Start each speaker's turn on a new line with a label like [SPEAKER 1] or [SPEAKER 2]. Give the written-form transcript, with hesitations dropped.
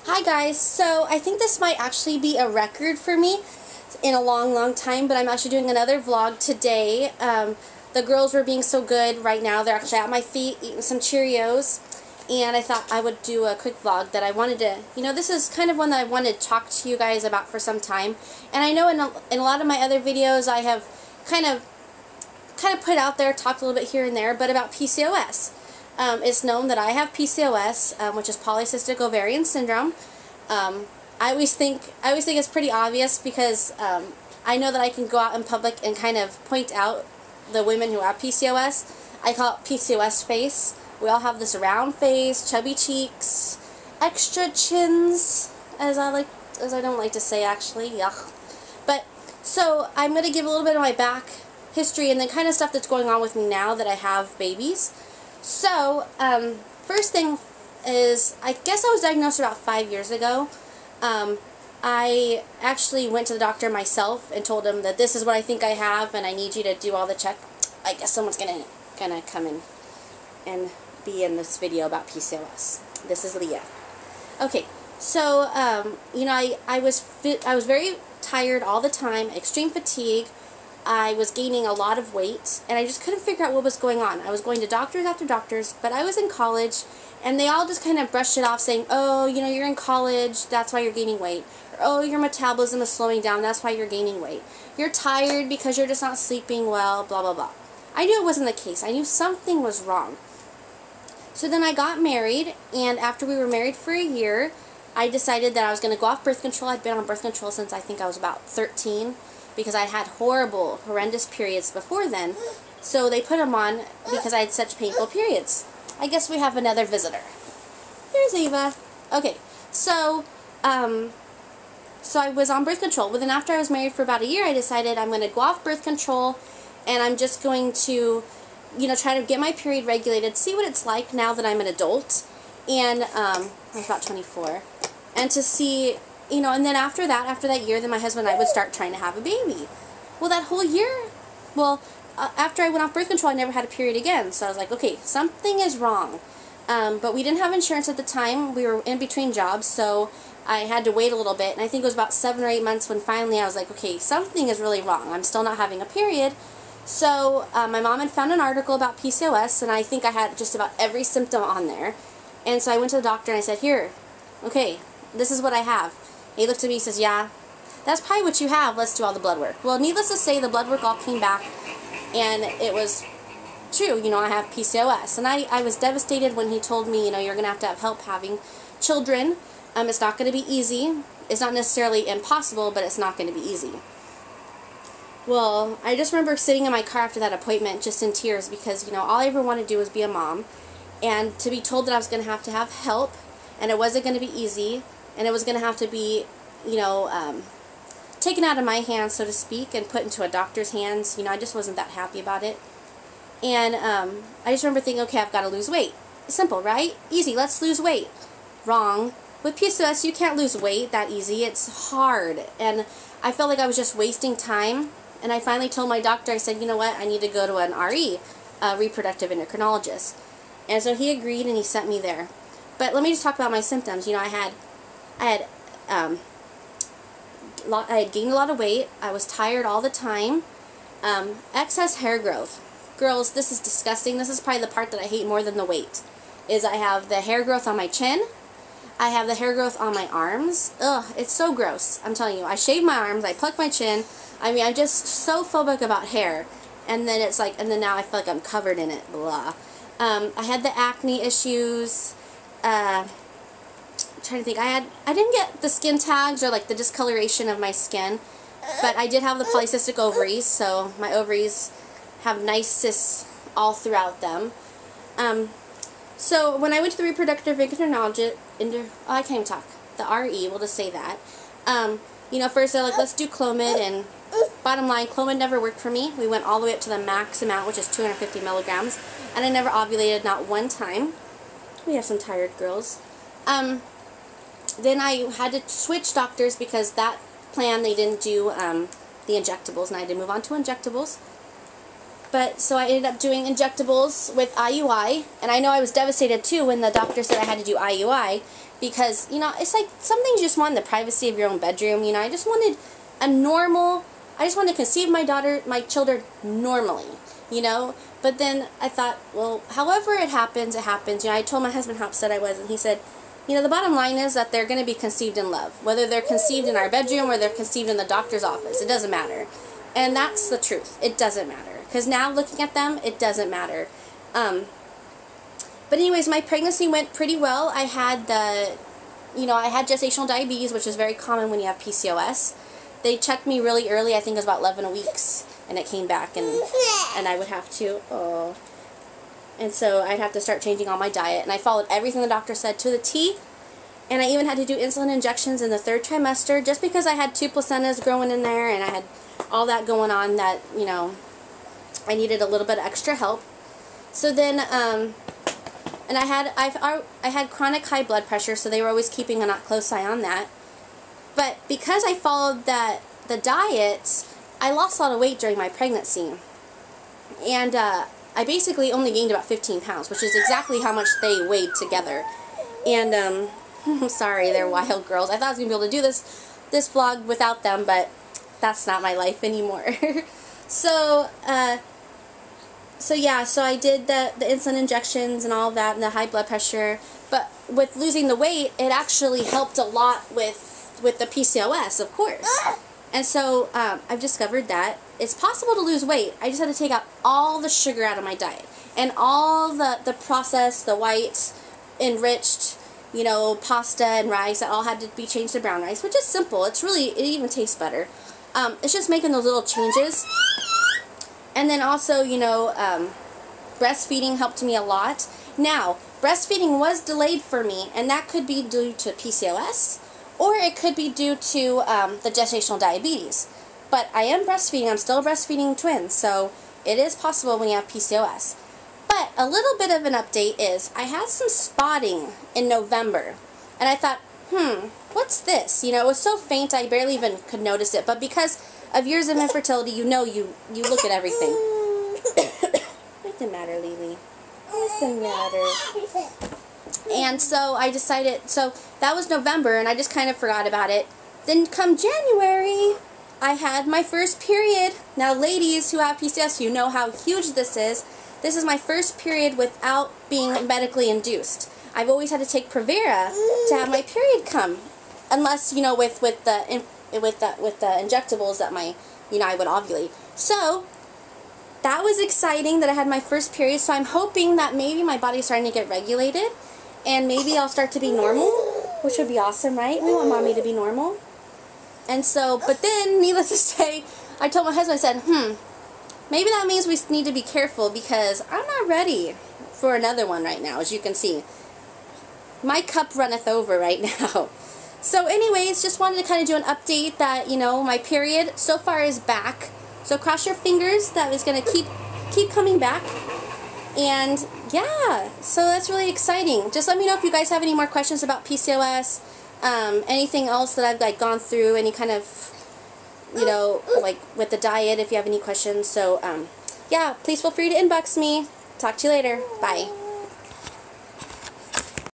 [SPEAKER 1] Hi guys, so I think this might actually be a record for me in a long time, but I'm actually doing another vlog today. The girls were being so good right now. They're actually at my feet eating some Cheerios, and I thought I would do a quick vlog that I wanted to, this is kind of one that I wanted to talk to you guys about for some time. And I know in a lot of my other videos I have kind of put out there, talked a little bit here and there, but about PCOS. It's known that I have PCOS, which is polycystic ovarian syndrome. I always think it's pretty obvious because I know that I can go out in public and kind of point out the women who have PCOS. I call it PCOS face. We all have this round face, chubby cheeks, extra chins, as I don't like to say actually. Yuck. But so I'm going to give a little bit of my back history and the kind of stuff that's going on with me now that I have babies. So, first thing is, I guess I was diagnosed about 5 years ago. I actually went to the doctor myself and told him that this is what I think I have and I need you to do all the check. I guess someone's gonna come in and be in this video about PCOS. This is Leah. Okay, so, I was very tired all the time, extreme fatigue. I was gaining a lot of weight, and I just couldn't figure out what was going on. I was going to doctors after doctors, but I was in college, and they all just kind of brushed it off saying, oh, you're in college, that's why you're gaining weight. Or, oh, your metabolism is slowing down, that's why you're gaining weight. You're tired because you're just not sleeping well, blah, blah, blah. I knew it wasn't the case. I knew something was wrong. So then I got married, and after we were married for a year, I decided that I was going to go off birth control. I'd been on birth control since I think I was about 13. Because I had horrendous periods before then. So they put them on because I had such painful periods. I guess we have another visitor. Here's Eva. Okay, so I was on birth control. But then after I was married for about a year, I decided I'm going to go off birth control and I'm just going to, try to get my period regulated, see what it's like now that I'm an adult. And I was about 24. And to see... and then after that year, then my husband and I would start trying to have a baby. Well, that whole year, after I went off birth control, I never had a period again. So I was like, okay, something is wrong. But we didn't have insurance at the time. We were in between jobs, so I had to wait a little bit. And I think it was about 7 or 8 months when finally I was like, okay, something is really wrong. I'm still not having a period. So my mom had found an article about PCOS, and I think I had just about every symptom on there. And so I went to the doctor and I said, here, okay, this is what I have. He looked at me and says, yeah, that's probably what you have. Let's do all the blood work. Well, needless to say, the blood work all came back, and it was true. I have PCOS. And I was devastated when he told me, you're going to have help having children. It's not going to be easy. It's not necessarily impossible, but it's not going to be easy. Well, I just remember sitting in my car after that appointment just in tears because, all I ever wanted to do was be a mom. And to be told that I was going to have help, and it wasn't going to be easy, and it was going to have to be, taken out of my hands, so to speak, and put into a doctor's hands. I just wasn't that happy about it. And I just remember thinking, okay, I've got to lose weight. Simple, right? Easy, let's lose weight. Wrong. With PCOS, you can't lose weight that easy. It's hard. And I felt like I was just wasting time. And I finally told my doctor, I said, you know what, I need to go to an RE, a reproductive endocrinologist. And so he agreed, and he sent me there. But let me just talk about my symptoms. I had gained a lot of weight. I was tired all the time. Excess hair growth. Girls, this is disgusting. This is probably the part that I hate more than the weight. Is I have the hair growth on my chin. I have the hair growth on my arms. Ugh, it's so gross. I'm telling you. I shave my arms. I pluck my chin. I mean, I'm just so phobic about hair. And then it's like, and then now I feel like I'm covered in it. Blah. I had the acne issues. Trying to think, I didn't get the skin tags or like the discoloration of my skin, but I did have the polycystic ovaries, so my ovaries have nice cysts all throughout them. So when I went to the reproductive endocrinologist, I can't even talk, the RE, we'll just say that. First they're like, let's do Clomid, and bottom line, Clomid never worked for me. We went all the way up to the max amount, which is 250 milligrams, and I never ovulated, not one time. We have some tired girls. Then I had to switch doctors because that plan, they didn't do the injectables, and I had to move on to injectables. But so I ended up doing injectables with IUI, and I know I was devastated too when the doctor said I had to do IUI because, you know, it's like some things you just want in the privacy of your own bedroom. You know, I just wanted I just wanted to conceive my children normally, you know. But then I thought, well, however it happens, it happens. You know, I told my husband how upset I was, and he said, you know, the bottom line is that they're going to be conceived in love. Whether they're conceived in our bedroom or they're conceived in the doctor's office, it doesn't matter. And that's the truth. It doesn't matter. Because now looking at them, it doesn't matter. But anyways, my pregnancy went pretty well. I had I had gestational diabetes, which is very common when you have PCOS. They checked me really early. I think it was about 11 weeks, and it came back, and I would have to, and so I'd have to start changing all my diet, and I followed everything the doctor said to the T, and I even had to do insulin injections in the 3rd trimester, just because I had 2 placentas growing in there, and I had all that going on that, you know, I needed a little bit of extra help. So then, and I had chronic high blood pressure, so they were always keeping a close eye on that. But because I followed the diet, I lost a lot of weight during my pregnancy. And I basically only gained about 15 pounds, which is exactly how much they weighed together. And I'm sorry, they're wild girls. I thought I was going to be able to do this vlog without them, but that's not my life anymore. So yeah, so I did the insulin injections and all that and the high blood pressure. But with losing the weight, it actually helped a lot with the PCOS, of course. And so I've discovered that it's possible to lose weight. I just had to take out all the sugar out of my diet. And all the processed, the white, enriched, you know, pasta and rice, that all had to be changed to brown rice, which is simple. It even tastes better. It's just making those little changes. And then also, you know, breastfeeding helped me a lot. Now, breastfeeding was delayed for me, and that could be due to PCOS, or it could be due to the gestational diabetes. But I am breastfeeding. I'm still a breastfeeding twin, so it is possible when you have PCOS. But a little bit of an update is I had some spotting in November, and I thought, what's this? You know, it was so faint I barely even could notice it. But because of years of infertility, you know, you look at everything. What's the matter, Lily? What's the matter? And so I decided, so that was November, and I just kind of forgot about it. Then come January, I had my first period. Now, ladies who have PCOS, you know how huge this is. This is my first period without being medically induced. I've always had to take Provera to have my period come, unless, you know, with the injectables that I would ovulate. So that was exciting that I had my first period. So I'm hoping that maybe my body's starting to get regulated, and maybe I'll start to be normal, which would be awesome, right? We want mommy to be normal. And so, but then, needless to say, I told my husband, I said, maybe that means we need to be careful, because I'm not ready for another one right now, as you can see. My cup runneth over right now. So anyways, just wanted to kind of do an update that, you know, my period so far is back. So cross your fingers that it's going to keep coming back. And yeah, so that's really exciting. Just let me know if you guys have any more questions about PCOS, anything else that I've gone through, any kind of, you know, like with the diet, if you have any questions. So yeah, please feel free to inbox me. Talk to you later. Bye.